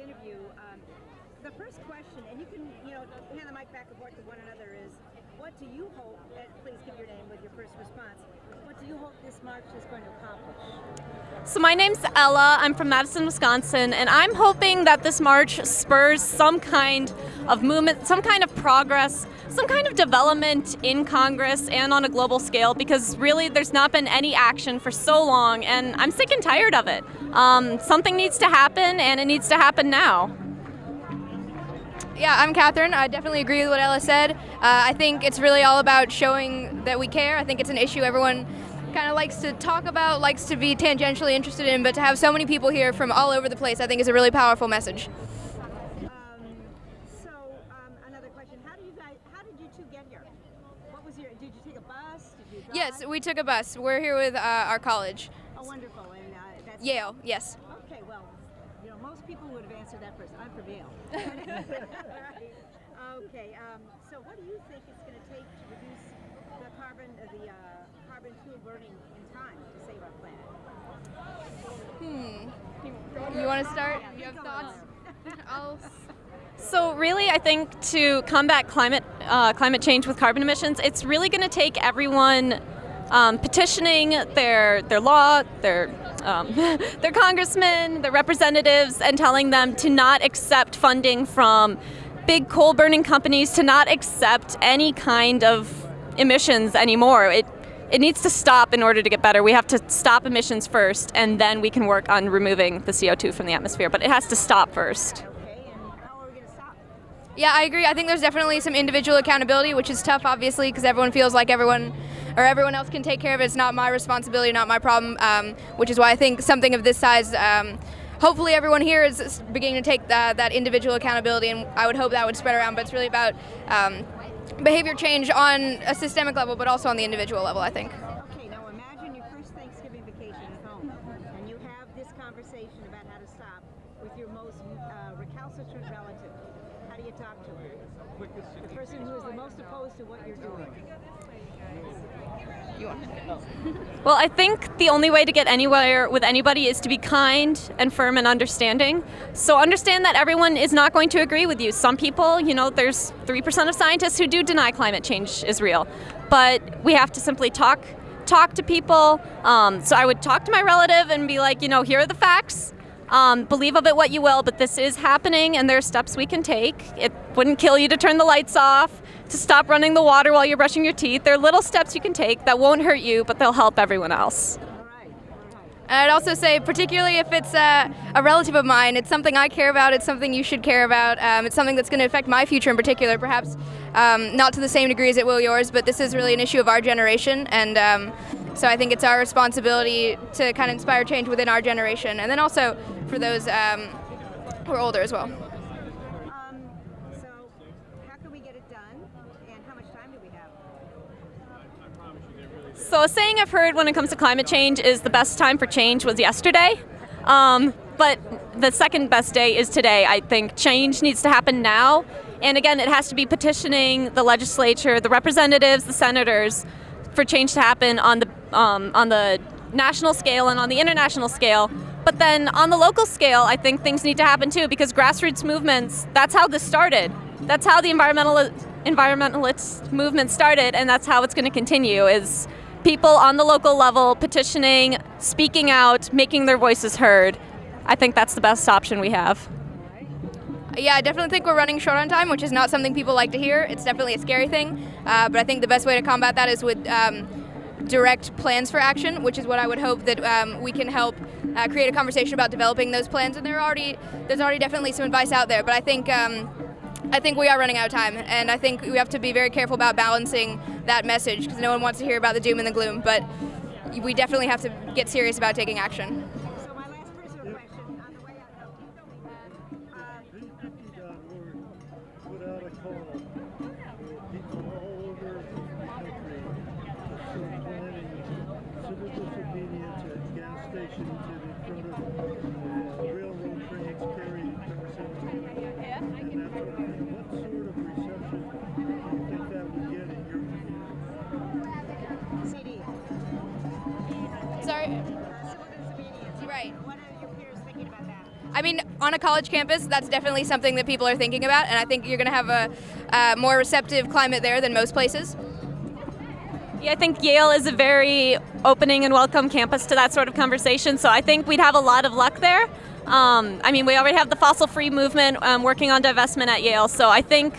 interview. The first question, and you can, hand the mic back and forth to one another, is what do you hope, and please give your name with your first response, what do you hope this march is going to accomplish? So my name's Ella, I'm from Madison, Wisconsin, and I'm hoping that this march spurs some kind of movement, some kind of progress, some kind of development in Congress and on a global scale, because really there's not been any action for so long, and I'm sick and tired of it. Something needs to happen, and it needs to happen now. Yeah, I'm Catherine. I definitely agree with what Ella said. I think it's really all about showing that we care. I think it's an issue everyone kind of likes to talk about, likes to be tangentially interested in, but to have so many people here from all over the place, I think is a really powerful message. Another question, how did you two get here? Did you take a bus? Did you drive? Yes, we took a bus. We're here with our college. Oh, wonderful. And that's Yale, yes. Okay, well, most people would have answered that first. I'm from Yale. Okay, so what do you think it's going to take to reduce the carbon fuel burning in time to save our planet? You want to start? Yeah, You have go thoughts? So really, I think to combat climate change with carbon emissions, it's really going to take everyone petitioning their law, their congressmen, their representatives, and telling them to not accept funding from big coal burning companies, to not accept any kind of emissions anymore. It needs to stop in order to get better. We have to stop emissions first, and then we can work on removing the CO2 from the atmosphere. But it has to stop first. Okay, and how are we going to stop? Yeah, I agree. I think there's definitely some individual accountability, which is tough, obviously, because everyone feels like everyone else can take care of it. It's not my responsibility, not my problem, which is why I think something of this size, hopefully everyone here is beginning to take that individual accountability, and I would hope that would spread around, but it's really about behavior change on a systemic level, but also on the individual level, I think. Okay, now imagine your first Thanksgiving vacation at home, and you have this conversation about how to stop with your most recalcitrant relative. How do you talk to her? The person who is the most opposed to what you're doing. Well, I think the only way to get anywhere with anybody is to be kind and firm and understanding. So understand that everyone is not going to agree with you. Some people, there's 3% of scientists who do deny climate change is real. But we have to simply talk to people. So I would talk to my relative and be like, here are the facts. Believe of it what you will, but this is happening, and there are steps we can take. It wouldn't kill you to turn the lights off, to stop running the water while you're brushing your teeth. There are little steps you can take that won't hurt you, but they'll help everyone else. And I'd also say, particularly if it's a relative of mine, it's something I care about, it's something you should care about, it's something that's going to affect my future in particular, perhaps not to the same degree as it will yours, but this is really an issue of our generation, and so I think it's our responsibility to kind of inspire change within our generation, and then also for those who are older as well. So how can we get it done, and how much time do we have? So a saying I've heard when it comes to climate change is the best time for change was yesterday. But the second best day is today. I think change needs to happen now. And again, it has to be petitioning the legislature, the representatives, the senators for change to happen on the national scale and on the international scale. But then on the local scale, I think things need to happen too, because grassroots movements, that's how this started. That's how the environmentalist movement started, and that's how it's going to continue, is people on the local level petitioning, speaking out, making their voices heard. I think that's the best option we have. Yeah, I definitely think we're running short on time, which is not something people like to hear. It's definitely a scary thing, but I think the best way to combat that is with direct plans for action, which is what I would hope that we can help create a conversation about developing those plans. And there's already definitely some advice out there, but I think we are running out of time, and I think we have to be very careful about balancing that message, because no one wants to hear about the doom and the gloom, but we definitely have to get serious about taking action. So my last personal question, on the way out, put out a call for people all over the country planning civil disobedience at gas stations and in front of railroad tracks carrying cars and that sort of thing. What sort of reception do you think that would get in your community? CD. Sorry? Civil disobedience. Right. What are your peers thinking about that? I mean, on on a college campus, that's definitely something that people are thinking about, and I think you're going to have a more receptive climate there than most places. Yeah, I think Yale is a very opening and welcome campus to that sort of conversation, so I think we'd have a lot of luck there. I mean, we already have the fossil-free movement working on divestment at Yale, so I think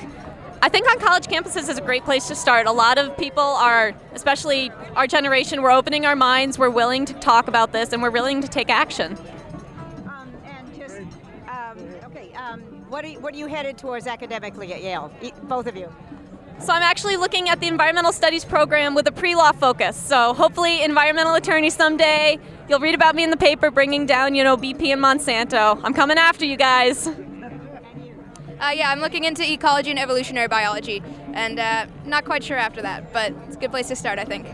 on college campuses is a great place to start. A lot of people are, especially our generation, we're opening our minds, we're willing to talk about this, and we're willing to take action. And just, what are you headed towards academically at Yale, both of you? So I'm actually looking at the environmental studies program with a pre-law focus. So hopefully environmental attorney someday. You'll read about me in the paper bringing down, BP and Monsanto. I'm coming after you guys. Yeah, I'm looking into ecology and evolutionary biology, and not quite sure after that, but it's a good place to start, I think.